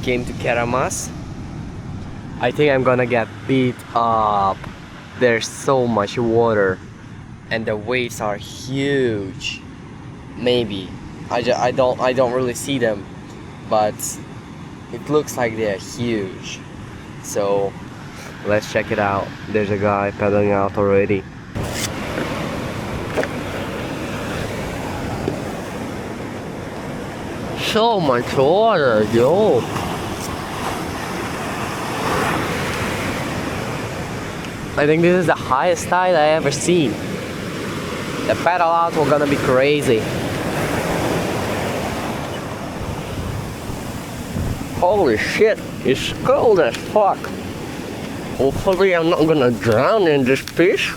came to Keramas. I think I'm gonna get beat up. There's so much water and the waves are huge. Maybe I don't really see them, but it looks like they're huge. So let's check it out. There's a guy paddling out already. So much water, yo. I think this is the highest tide I ever seen. The paddle out was gonna be crazy. Holy shit, it's cold as fuck. Hopefully I'm not gonna drown in this fish.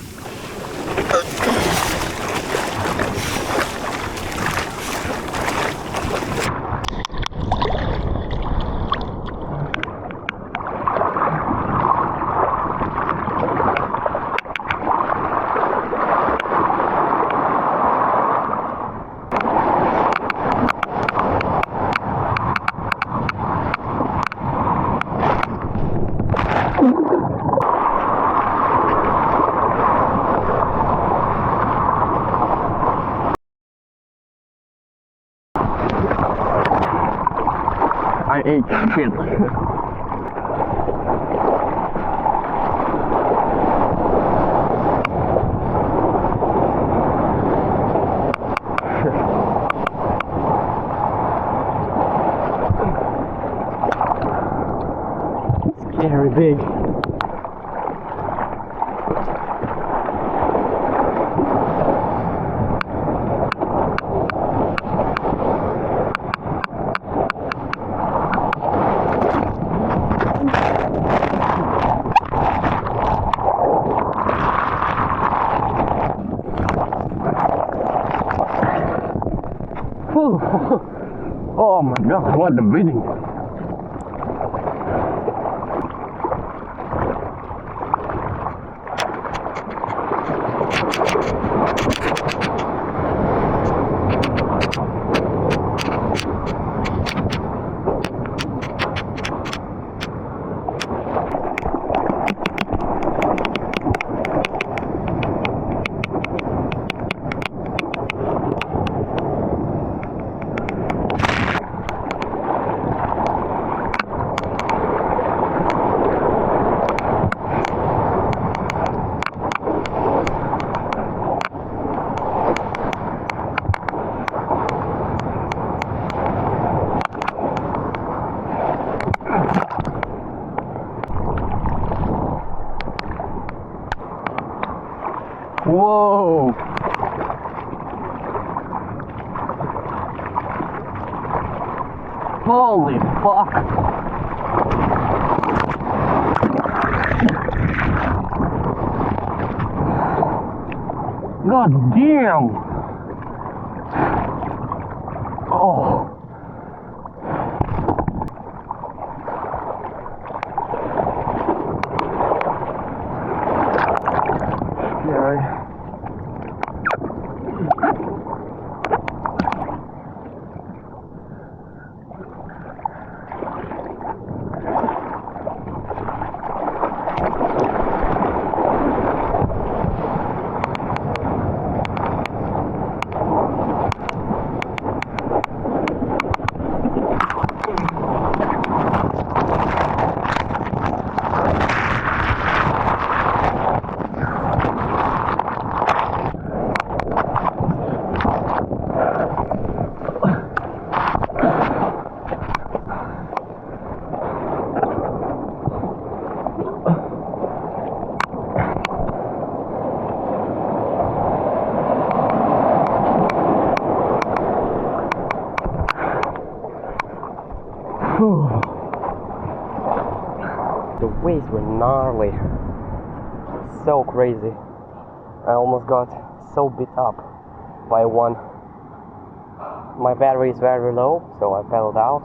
I ate shit. Scary big. Oh my god, what a beating. Whoa! Holy fuck! God damn! Oh! Scary. The waves were gnarly, so crazy. I almost got so beat up by one. My battery is very low, so I pedaled out.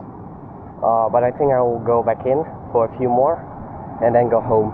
But I think I will go back in for a few more and then go home.